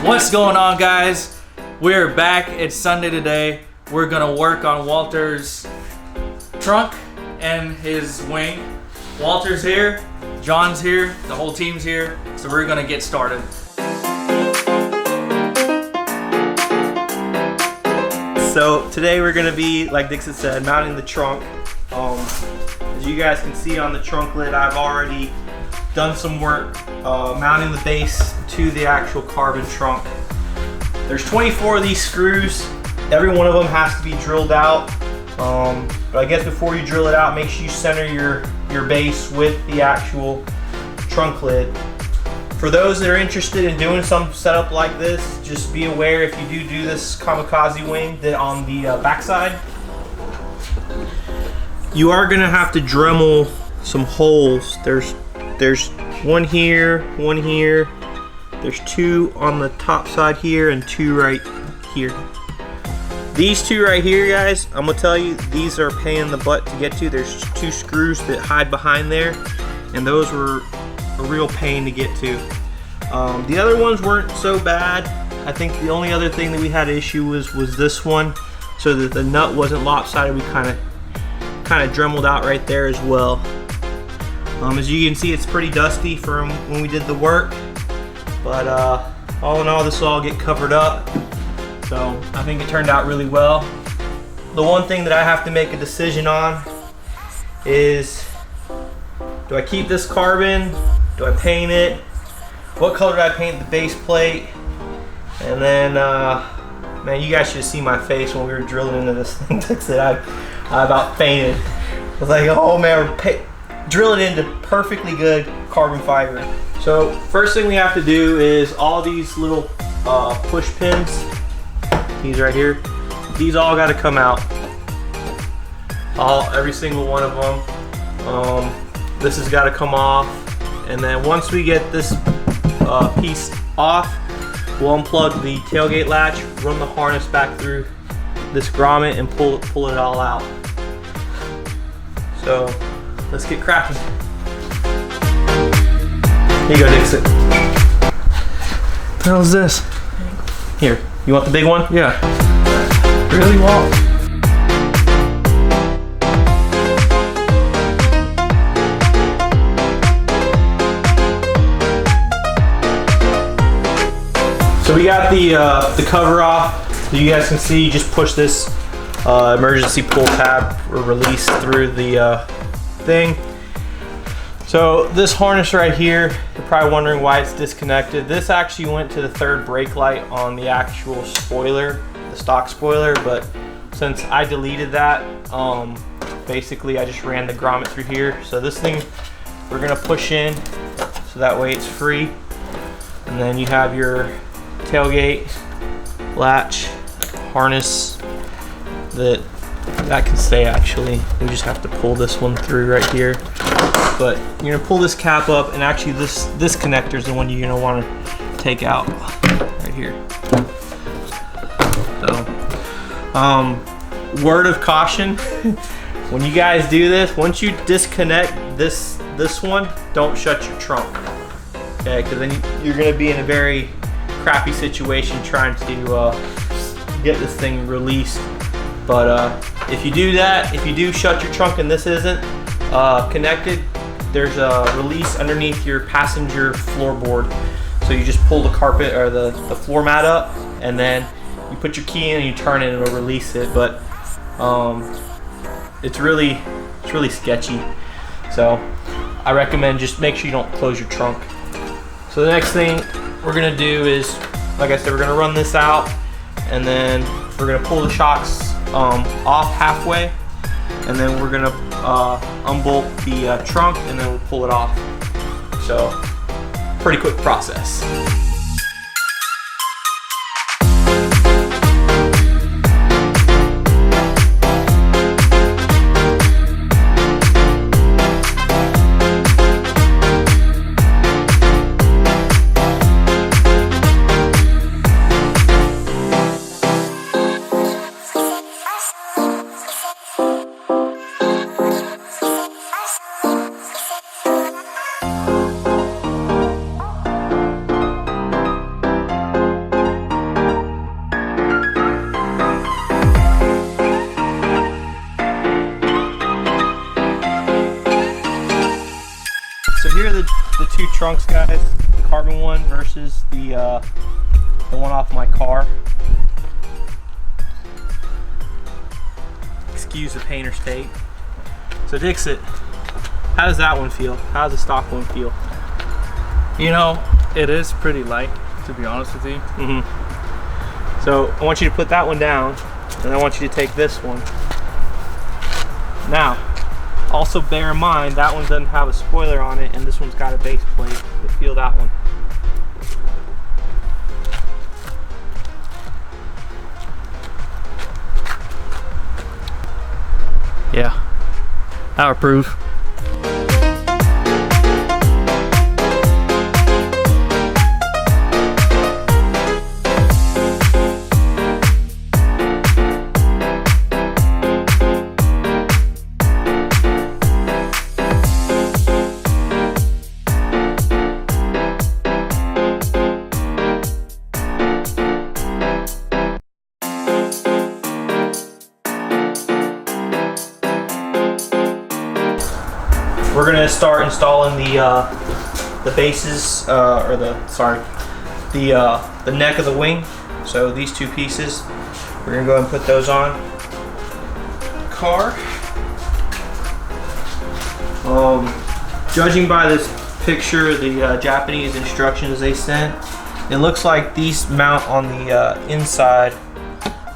What's going on, guys? We're back. It's Sunday today. We're gonna work on Walter's trunk and his wing. Walter's here, John's here, the whole team's here, so we're gonna get started. So today we're gonna be, like Dixon said, mounting the trunk. As you guys can see on the trunk lid, I've already done some work mounting the base to the actual carbon trunk. There's 24 of these screws. Every one of them has to be drilled out. But I guess before you drill it out, make sure you center your base with the actual trunk lid. For those that are interested in doing some setup like this, just be aware if you do this kamikaze wing, that on the backside, you are gonna have to Dremel some holes. There's one here, there's two on the top side here, and two right here. These two right here, guys, I'm gonna tell you, these are a pain in the butt to get to. There's two screws that hide behind there, and those were a real pain to get to. The other ones weren't so bad. I think the only other thing that we had issue was this one, so that the nut wasn't lopsided. We kind of Dremeled out right there as well. As you can see, it's pretty dusty from when we did the work, but all in all, this will all get covered up. So I think it turned out really well. The one thing that I have to make a decision on is, do I keep this carbon? Do I paint it? What color do I paint the base plate? And then, man, you guys should see my face when we were drilling into this thing. I about fainted. I was like, oh man, we're drilling into perfectly good carbon fiber. So first thing we have to do is all these little push pins, these right here, these all got to come out. Every single one of them. This has got to come off, and then once we get this piece off, we'll unplug the tailgate latch, run the harness back through this grommet, and pull it all out. So let's get cracking. Here you go, Dixon. What the hell is this? Here, you want the big one? Yeah. Really, Walt? So we got the cover off. You guys can see, you just push this emergency pull tab or release through the thing. So this harness right here, you're probably wondering why it's disconnected. This actually went to the third brake light on the actual spoiler, the stock spoiler, but since I deleted that, basically I just ran the grommet through here. So this thing we're gonna push in, so that way it's free. And then you have your tailgate latch harness that can stay. Actually, we just have to pull this one through right here, but you're gonna pull this cap up, and actually this connector is the one you're gonna want to take out right here. So word of caution, when you guys do this, once you disconnect this one, don't shut your trunk, okay, because then you're gonna be in a very crappy situation trying to get this thing released. But if you do that, if you do shut your trunk and this isn't connected, there's a release underneath your passenger floorboard. So you just pull the carpet or the floor mat up, and then you put your key in and you turn it and it'll release it. But it's really sketchy. So I recommend just make sure you don't close your trunk. So the next thing we're gonna do is, like I said, we're gonna run this out, and then we're gonna pull the shocks off halfway, and then we're gonna unbolt the trunk, and then we'll pull it off. So pretty quick process. guys the carbon one versus the one off my car. Excuse the painter's tape. So Dixit, how does that one feel? How does the stock one feel? You know, it is pretty light, to be honest with you. So I want you to put that one down, and I want you to take this one. Now, also bear in mind that one doesn't have a spoiler on it, and this one's got a base plate. But feel that one. Yeah, I approve. We're gonna start installing the bases, or the neck of the wing. So these two pieces, we're gonna go ahead and put those on car. Judging by this picture, the Japanese instructions they sent, it looks like these mount on the inside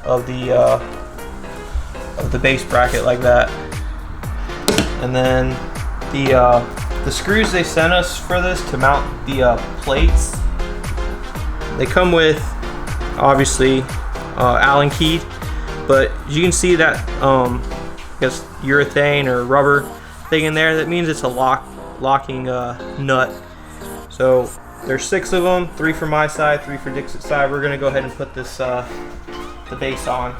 of the base bracket like that, and then the screws they sent us for this to mount the plates, they come with obviously Allen keyed, but you can see that I guess urethane or rubber thing in there. That means it's a locking nut. So there's 6 of them, 3 for my side, 3 for Dixit's side. We're gonna go ahead and put this the base on.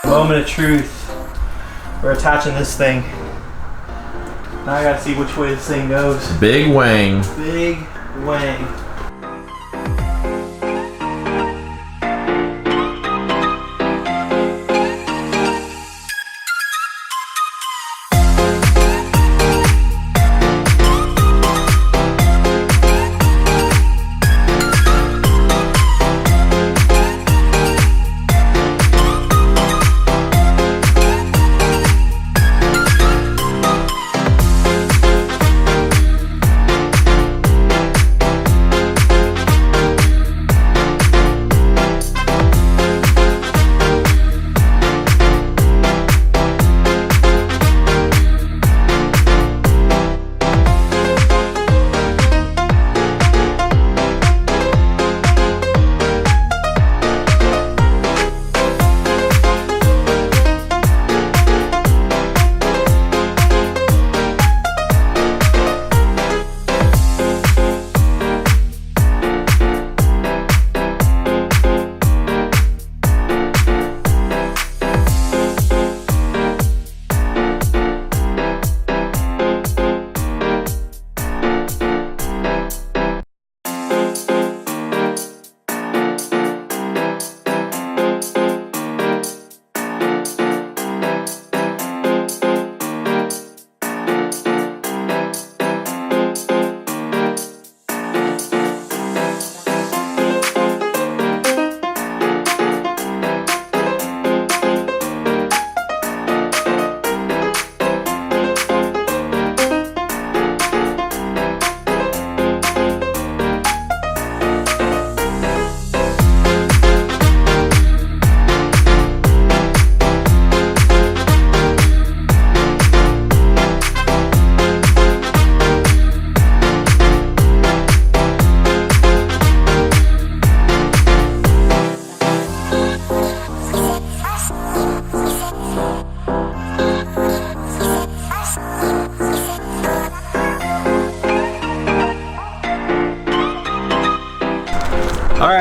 Moment of truth. We're attaching this thing. Now I gotta see which way this thing goes. Big wang. Big wang.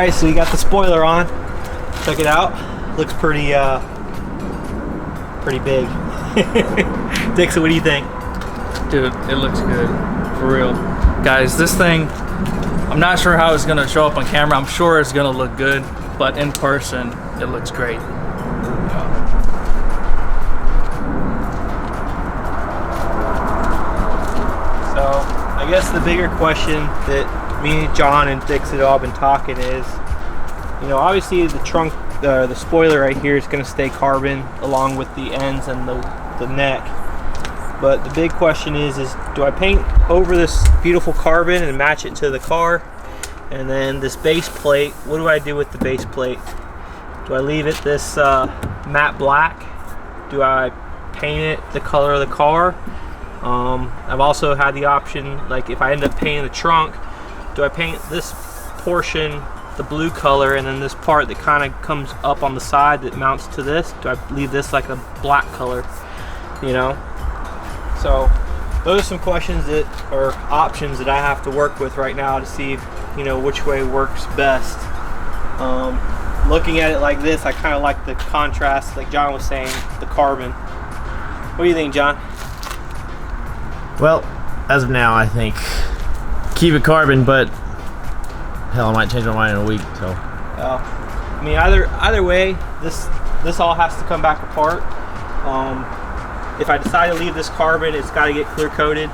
right, so we got the spoiler on. Check it out. Looks pretty pretty big. Dixon, what do you think? Dude, it looks good, for real. Guys, this thing, I'm not sure how it's gonna show up on camera. I'm sure it's gonna look good, but in person, it looks great. So, I guess the bigger question that me, John, and Dixon have all been talking is, you know, obviously the trunk, the spoiler right here is gonna stay carbon along with the ends and the neck. But the big question is do I paint over this beautiful carbon and match it to the car? And then this base plate, what do I do with the base plate? Do I leave it this matte black? Do I paint it the color of the car? I've also had the option, like if I end up painting the trunk, do I paint this portion the blue color and then this part that kind of comes up on the side that mounts to this, do I leave this like a black color, you know? So those are some questions that are options that I have to work with right now to see, you know, which way works best. Looking at it like this, I kind of like the contrast, like John was saying, the carbon. What do you think, John? Well, as of now, I think keep it carbon, but hell, I might change my mind in a week. So, I mean, either way, this all has to come back apart. If I decide to leave this carbon, it's got to get clear coated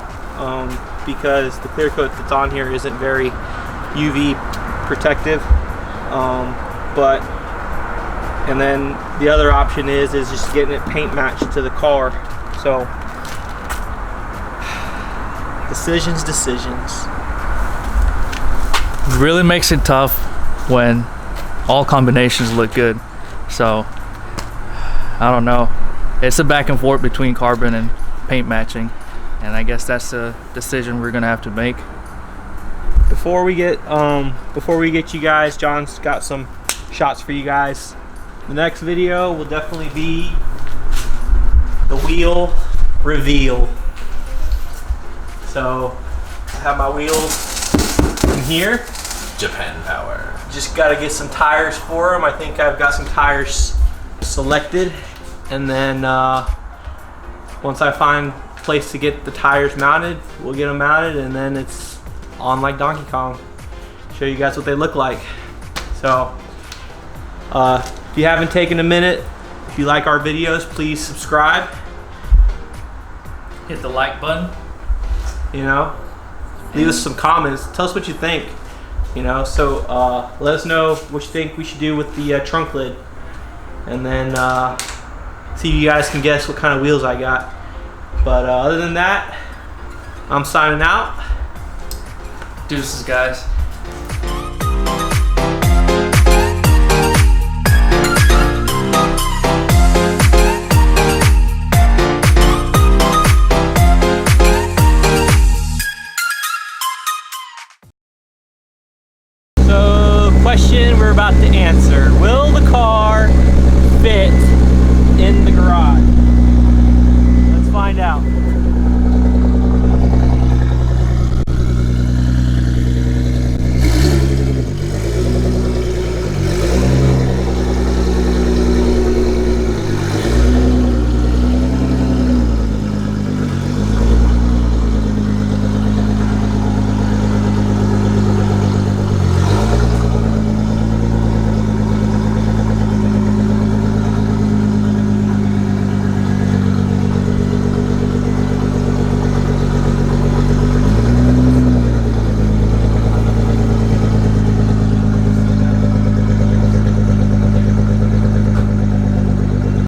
because the clear coat that's on here isn't very UV protective. And then the other option is just getting it paint matched to the car. So decisions. It really makes it tough when all combinations look good. So I don't know. It's a back and forth between carbon and paint matching, and I guess that's a decision we're gonna have to make. Before we get you guys, John's got some shots for you guys. The next video will definitely be the wheel reveal. So I have my wheels in here. Japan power. Just got to get some tires for them. I think I've got some tires selected, and then once I find a place to get the tires mounted, we'll get them mounted, and then it's on like Donkey Kong. Show you guys what they look like. So if you haven't taken a minute, if you like our videos, please subscribe. Hit the like button. You know, leave us some comments. Tell us what you think. You know, so let us know what you think we should do with the trunk lid, and then see if you guys can guess what kind of wheels I got. But other than that, I'm signing out. Deuces, guys.